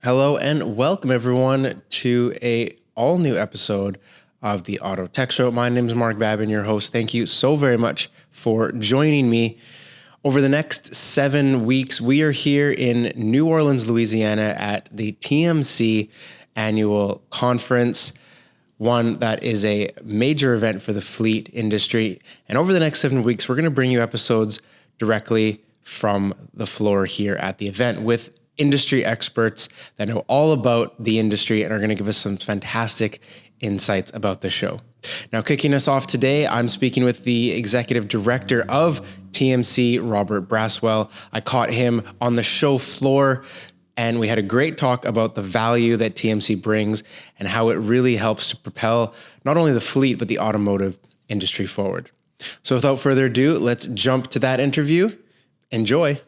Hello and welcome everyone to a all new episode of the Auto Tech Show. My name is Mark Babin, your host. Thank you so very much for joining me. Over the next 7 weeks, we are here in New Orleans, Louisiana at the TMC annual conference, one that is a major event for the fleet industry. And over the next 7 weeks, we're going to bring you episodes directly from the floor here at the event with industry experts that know all about the industry and are going to give us some fantastic insights about the show. Now, kicking us off today, I'm speaking with the executive director of TMC, Robert Braswell. I caught him on the show floor and we had a great talk about the value that TMC brings and how it really helps to propel not only the fleet, but the automotive industry forward. So without further ado, let's jump to that interview. Enjoy.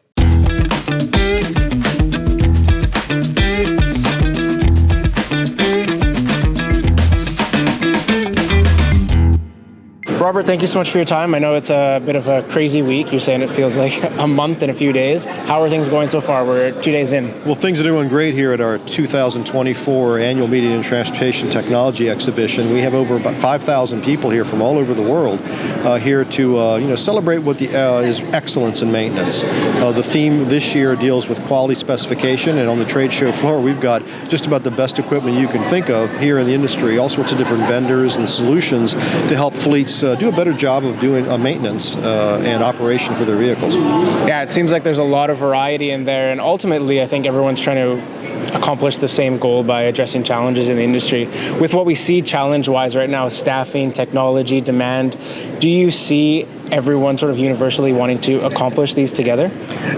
Robert, thank you so much for your time. I know it's a bit of a crazy week. You're saying it feels like a month and a few days. How are things going so far? We're 2 days in. Well, things are doing great here at our 2024 Annual Meeting and Transportation Technology Exhibition. We have over about 5,000 people here from all over the world here to celebrate what is excellence in maintenance. The theme this year deals with quality specification, and on the trade show floor, we've got just about the best equipment you can think of here in the industry, all sorts of different vendors and solutions to help fleets do a better job of doing maintenance and operation for their vehicles. Yeah, it seems like there's a lot of variety in there, and ultimately I think everyone's trying to accomplish the same goal by addressing challenges in the industry. With what we see challenge-wise right now, staffing, technology, demand, do you see everyone sort of universally wanting to accomplish these together?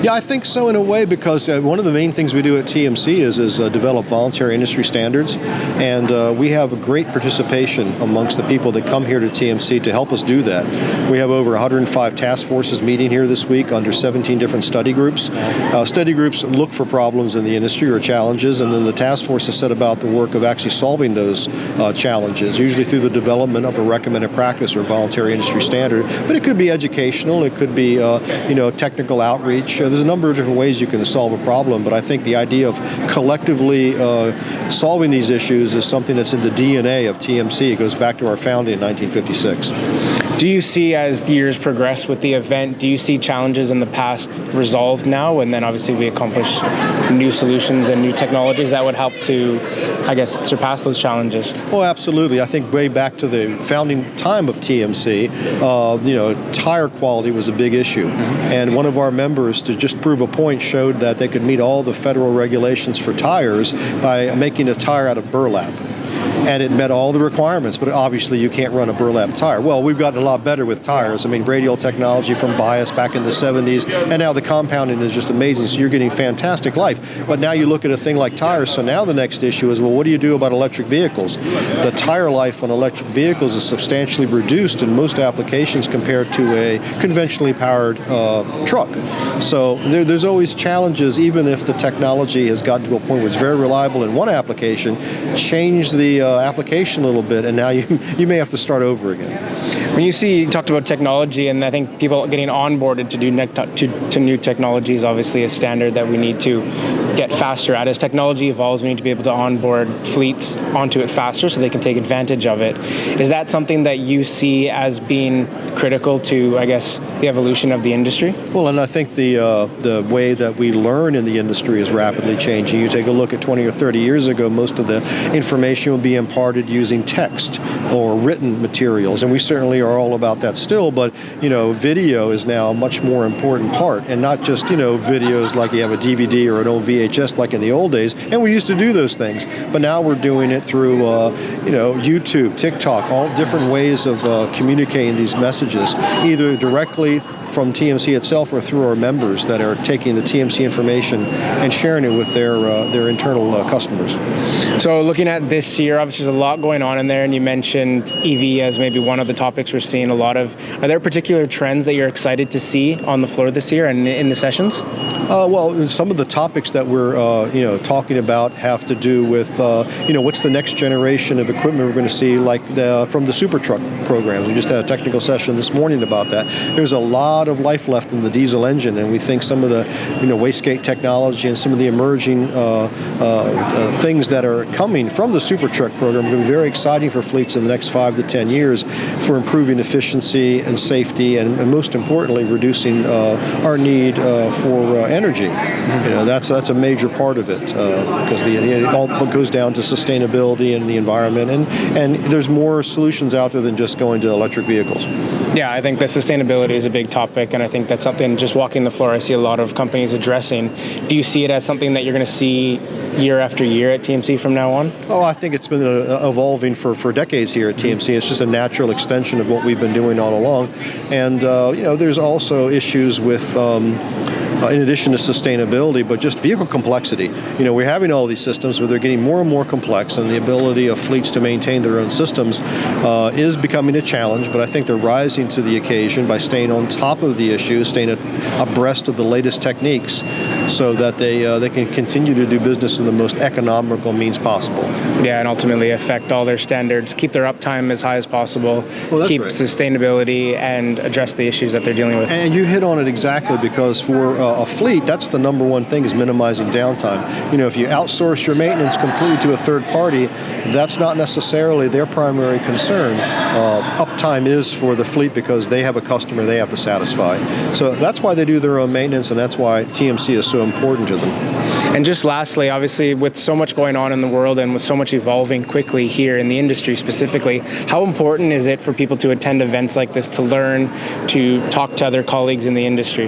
Yeah, I think so in a way, because one of the main things we do at TMC is develop voluntary industry standards, and we have a great participation amongst the people that come here to TMC to help us do that. We have over 105 task forces meeting here this week under 17 different study groups. Study groups look for problems in the industry or challenges, and then the task forces set about the work of actually solving those challenges, usually through the development of a recommended practice or voluntary industry standard. But it could be educational, it could be technical outreach. There's a number of different ways you can solve a problem, but I think the idea of collectively solving these issues is something that's in the DNA of TMC. It goes back to our founding in 1956. Do you see, as years progress with the event, do you see challenges in the past resolved now, and then obviously we accomplish new solutions and new technologies that would help to, I guess, surpass those challenges? Oh, absolutely. I think way back to the founding time of TMC, tire quality was a big issue. And one of our members, to just prove a point, showed that they could meet all the federal regulations for tires by making a tire out of burlap. And it met all the requirements, but obviously you can't run a burlap tire. Well, we've gotten a lot better with tires. I mean, radial technology from bias back in the 70s, and now the compounding is just amazing, so you're getting fantastic life. But now you look at a thing like tires, so now the next issue is, well, what do you do about electric vehicles? The tire life on electric vehicles is substantially reduced in most applications compared to a conventionally powered truck. So there's always challenges, even if the technology has gotten to a point where it's very reliable in one application. Change the application a little bit, and now you may have to start over again. When you talked about technology, and I think people getting onboarded to new technology is obviously a standard that we need to get faster at. As technology evolves, we need to be able to onboard fleets onto it faster so they can take advantage of it. Is that something that you see as being critical to, I guess, the evolution of the industry? Well, and I think the way that we learn in the industry is rapidly changing. You take a look at 20 or 30 years ago, most of the information would be imparted using text or written materials, and we certainly are all about that still, but video is now a much more important part, and not just videos like you have a DVD or an old VHS like in the old days, and we used to do those things, but now we're doing it through YouTube, TikTok, all different ways of communicating these messages, either directly from TMC itself or through our members that are taking the TMC information and sharing it with their internal customers. So looking at this year, obviously there's a lot going on in there, and you mentioned EV as maybe one of the topics we're seeing a lot of. Are there particular trends that you're excited to see on the floor this year and in the sessions? Well, some of the topics that we're talking about have to do with what's the next generation of equipment we're going to see, like from the super truck programs. We just had a technical session this morning about that. There's a lot lot of life left in the diesel engine, and we think some of the wastegate technology and some of the emerging things that are coming from the Super Truck program are going to be very exciting for fleets in the next 5 to 10 years for improving efficiency and safety, and most importantly, reducing our need for energy. That's a major part of it, because it all goes down to sustainability and the environment, and there's more solutions out there than just going to electric vehicles. Yeah, I think that sustainability is a big topic, and I think that's something, just walking the floor, I see a lot of companies addressing. Do you see it as something that you're going to see year after year at TMC from now on? Oh, I think it's been evolving for decades here at TMC. It's just a natural extension of what we've been doing all along. And, there's also issues with in addition to sustainability, but just vehicle complexity. We're having all these systems, but they're getting more and more complex, and the ability of fleets to maintain their own systems is becoming a challenge, but I think they're rising to the occasion by staying on top of the issues, staying abreast of the latest techniques, so that they can continue to do business in the most economical means possible. Yeah, and ultimately affect all their standards, keep their uptime as high as possible, keep sustainability, and address the issues that they're dealing with. And you hit on it exactly, because for a fleet, that's the number one thing, is minimizing downtime. If you outsource your maintenance completely to a third party, that's not necessarily their primary concern. Uptime is for the fleet, because they have a customer they have to satisfy. So that's why they do their own maintenance, and that's why TMC is so important to them. And just lastly, obviously, with so much going on in the world and with so much evolving quickly here in the industry specifically, how important is it for people to attend events like this, to learn, to talk to other colleagues in the industry?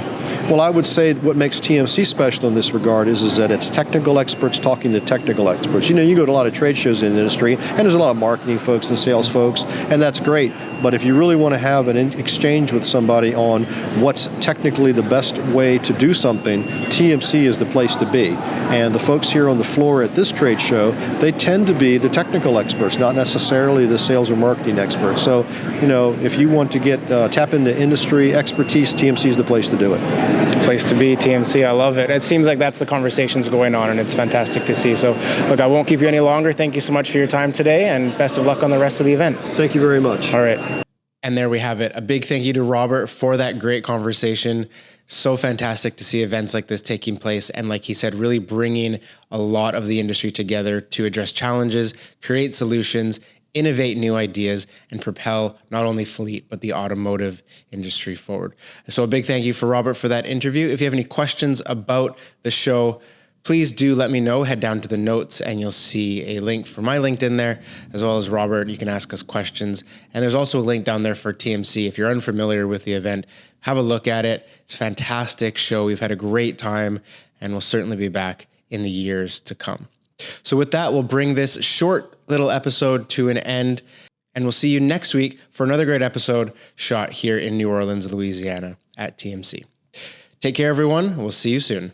Well, I would say what makes TMC special in this regard is that it's technical experts talking to technical experts. You go to a lot of trade shows in the industry, and there's a lot of marketing folks and sales folks, and that's great. But if you really want to have an exchange with somebody on what's technically the best way to do something, TMC is the place to be. And the folks here on the floor at this trade show, they tend to be the technical experts, not necessarily the sales or marketing experts. So, if you want to tap into industry expertise, TMC is the place to do it. Place to be, TMC. I love it. It seems like that's the conversations going on, and it's fantastic to see. So, look, I won't keep you any longer. Thank you so much for your time today, and best of luck on the rest of the event. Thank you very much. All right. And there we have it. A big thank you to Robert for that great conversation. So fantastic to see events like this taking place. And like he said, really bringing a lot of the industry together to address challenges, create solutions, innovate new ideas, and propel not only fleet, but the automotive industry forward. So a big thank you for Robert for that interview. If you have any questions about the show, please do let me know. Head down to the notes and you'll see a link for my LinkedIn there, as well as Robert. You can ask us questions. And there's also a link down there for TMC. If you're unfamiliar with the event, have a look at it. It's a fantastic show. We've had a great time, and we'll certainly be back in the years to come. So with that, we'll bring this short little episode to an end, and we'll see you next week for another great episode shot here in New Orleans, Louisiana at TMC. Take care, everyone. We'll see you soon.